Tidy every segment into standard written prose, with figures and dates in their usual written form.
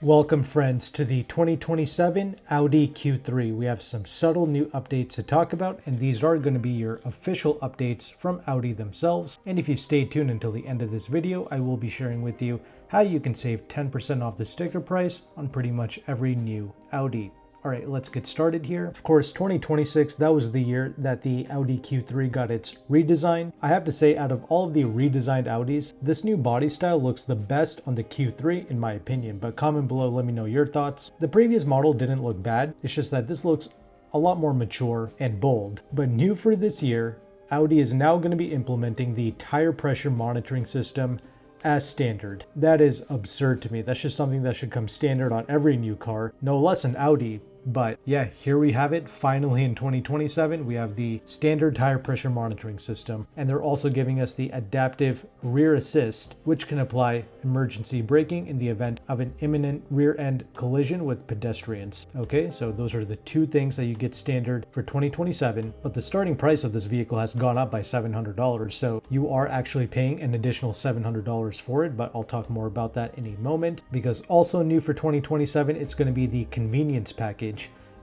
Welcome friends to the 2027 Audi Q3. We have some subtle new updates to talk about, and these are going to be your official updates from Audi themselves. And if you stay tuned until the end of this video, I will be sharing with you how you can save 10% off the sticker price on pretty much every new Audi. All right, let's get started here. Of course, 2026, that was the year that the Audi Q3 got its redesign. I have to say, out of all of the redesigned Audis, this new body style looks the best on the Q3 in my opinion, but comment below, let me know your thoughts. The previous model didn't look bad, it's just that this looks a lot more mature and bold. But new for this year, Audi is now going to be implementing the tire pressure monitoring system as standard. That is absurd to me. That's just something that should come standard on every new car, no less an Audi. But yeah, here we have it. Finally in 2027, we have the standard tire pressure monitoring system. And they're also giving us the adaptive rear assist, which can apply emergency braking in the event of an imminent rear end collision with pedestrians. Okay, so those are the two things that you get standard for 2027. But the starting price of this vehicle has gone up by $700. So you are actually paying an additional $700 for it, but I'll talk more about that in a moment. Because also new for 2027, it's going to be the convenience package,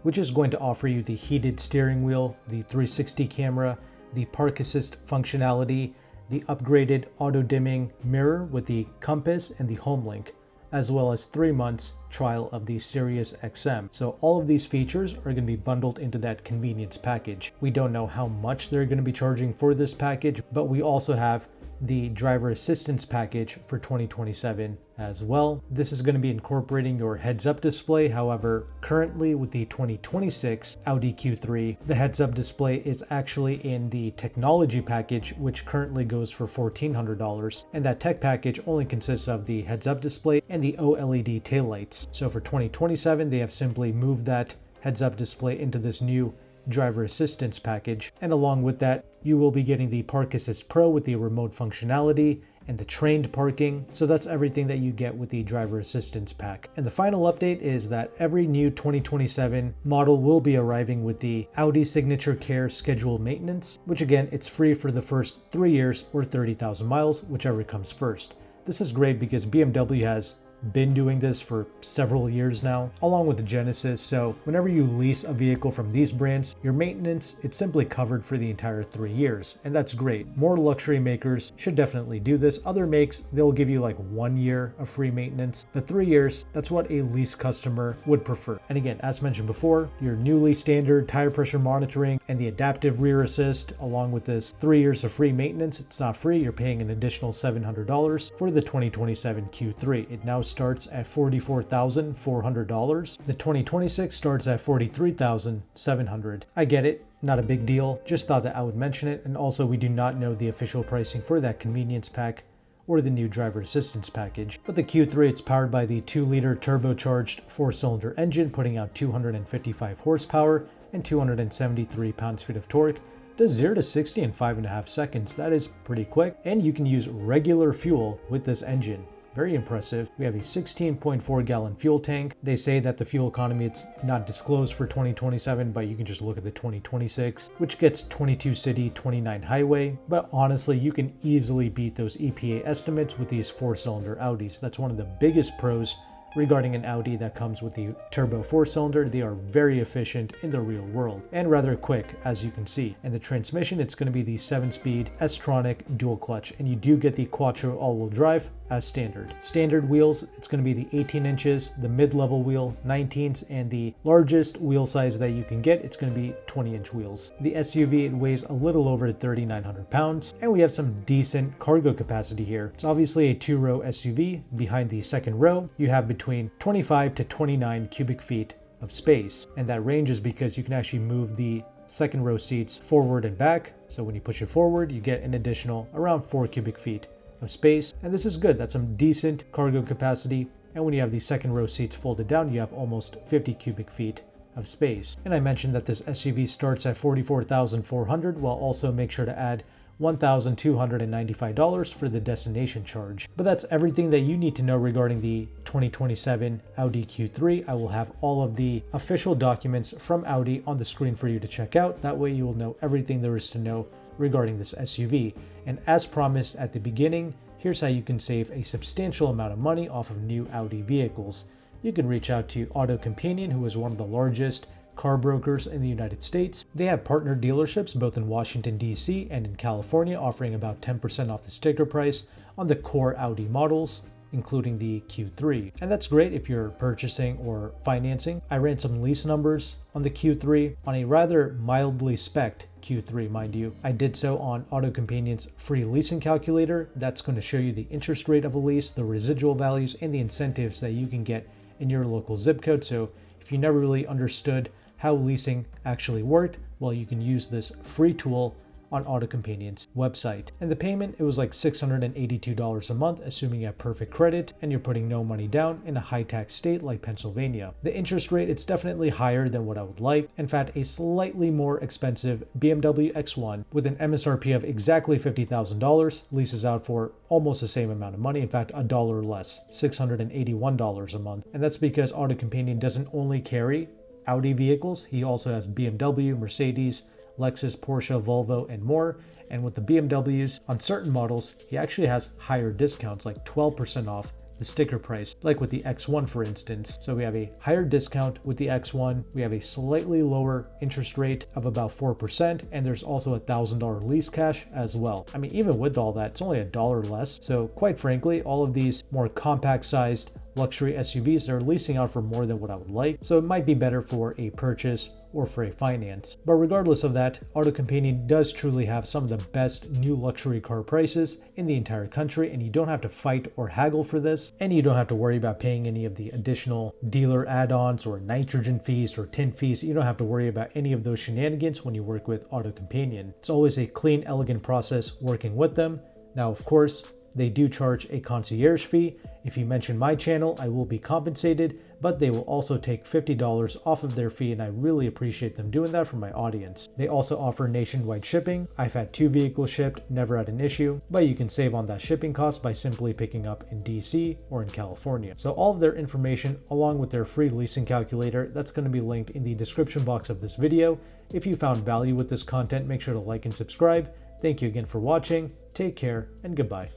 which is going to offer you the heated steering wheel, the 360 camera, the park assist functionality, the upgraded auto dimming mirror with the compass and the home link, as well as 3 months trial of the Sirius XM. So all of these features are going to be bundled into that convenience package. We don't know how much they're going to be charging for this package, but we also have the driver assistance package for 2027 as well. This is going to be incorporating your heads-up display. However, currently with the 2026 Audi Q3, the heads-up display is actually in the technology package, which currently goes for $1,400. And that tech package only consists of the heads-up display and the OLED taillights. So for 2027, they have simply moved that heads-up display into this new driver assistance package, and along with that you will be getting the Park Assist Pro with the remote functionality and the trained parking. So that's everything that you get with the driver assistance pack. And the final update is that every new 2027 model will be arriving with the Audi Signature Care scheduled maintenance, which again, it's free for the first 3 years or 30,000 miles, whichever comes first. This is great because BMW has been doing this for several years now, along with the Genesis. So whenever you lease a vehicle from these brands, your maintenance, it's simply covered for the entire 3 years. And that's great. More luxury makers should definitely do this. Other makes, they'll give you like 1 year of free maintenance, but 3 years, that's what a lease customer would prefer. And again, as mentioned before, your newly standard tire pressure monitoring and the adaptive rear assist, along with this 3 years of free maintenance, it's not free. You're paying an additional $700 for the 2027 Q3. It now starts at $44,400. The 2026 starts at $43,700. I get it, not a big deal. Just thought that I would mention it. And also, we do not know the official pricing for that convenience pack or the new driver assistance package. But the Q3, it's powered by the 2-liter turbocharged 4-cylinder engine, putting out 255 horsepower and 273 pounds-feet of torque. Does 0 to 60 in 5.5 seconds. That is pretty quick. And you can use regular fuel with this engine. Very impressive. We have a 16.4 gallon fuel tank. They say that the fuel economy, it's not disclosed for 2027, but you can just look at the 2026, which gets 22 city, 29 highway. But honestly, you can easily beat those EPA estimates with these 4-cylinder Audis. That's one of the biggest pros regarding an Audi that comes with the turbo 4-cylinder. They are very efficient in the real world and rather quick, as you can see. And the transmission, it's going to be the 7-speed S-tronic dual clutch, and you do get the Quattro all-wheel drive as standard. Standard wheels, it's going to be the 18 inches, the mid-level wheel 19s, and the largest wheel size that you can get, it's going to be 20-inch wheels. The SUV, it weighs a little over 3,900 pounds, and we have some decent cargo capacity here. It's obviously a 2-row SUV. Behind the second row, you have between 25 to 29 cubic feet of space, and that ranges because you can actually move the second row seats forward and back. So when you push it forward, you get an additional around 4 cubic feet of space, and this is good. That's some decent cargo capacity. And when you have the second row seats folded down, you have almost 50 cubic feet of space. And I mentioned that this SUV starts at $44,400. Well, also make sure to add $1,295 for the destination charge. But that's everything that you need to know regarding the 2027 Audi Q3. I will have all of the official documents from Audi on the screen for you to check out. That way you will know everything there is to know regarding this SUV. And as promised at the beginning, here's how you can save a substantial amount of money off of new Audi vehicles. you can reach out to AutoCompanion, who is one of the largest car brokers in the United States. They have partner dealerships both in Washington, D.C. and in California, offering about 10% off the sticker price on the core Audi models, including the Q3. And that's great if you're purchasing or financing. I ran some lease numbers on the Q3 on a rather mildly spec'd Q3, mind you. I did so on AutoCompanion's free leasing calculator. That's going to show you the interest rate of a lease, the residual values, and the incentives that you can get in your local zip code. So if you never really understood how leasing actually worked, well, you can use this free tool on AutoCompanion's website. And the payment, it was like $682 a month, assuming you have perfect credit and you're putting no money down in a high-tax state like Pennsylvania. The interest rate, it's definitely higher than what I would like. In fact, a slightly more expensive BMW X1 with an MSRP of exactly $50,000 leases out for almost the same amount of money. In fact, $1 less, $681 a month. And that's because AutoCompanion doesn't only carry Audi vehicles, he also has BMW, Mercedes, Lexus, Porsche, Volvo, and more. And with the BMWs, on certain models, he actually has higher discounts, like 12% off the sticker price, like with the X1, for instance. So we have a higher discount with the X1. We have a slightly lower interest rate of about 4%, and there's also a $1,000 lease cash as well. I mean, even with all that, it's only $1 less. So quite frankly, all of these more compact sized luxury SUVs, they're leasing out for more than what I would like. So it might be better for a purchase or for a finance. But regardless of that, AutoCompanion does truly have some of the best new luxury car prices in the entire country, and you don't have to fight or haggle for this, and you don't have to worry about paying any of the additional dealer add-ons or nitrogen fees or tint fees. You don't have to worry about any of those shenanigans when you work with AutoCompanion. It's always a clean, elegant process working with them. Now, of course, they do charge a concierge fee. If you mention my channel, I will be compensated, but they will also take $50 off of their fee, and I really appreciate them doing that for my audience. They also offer nationwide shipping. I've had 2 vehicles shipped, never had an issue, but you can save on that shipping cost by simply picking up in DC or in California. So all of their information, along with their free leasing calculator, that's going to be linked in the description box of this video. If you found value with this content, make sure to like and subscribe. Thank you again for watching. Take care and goodbye.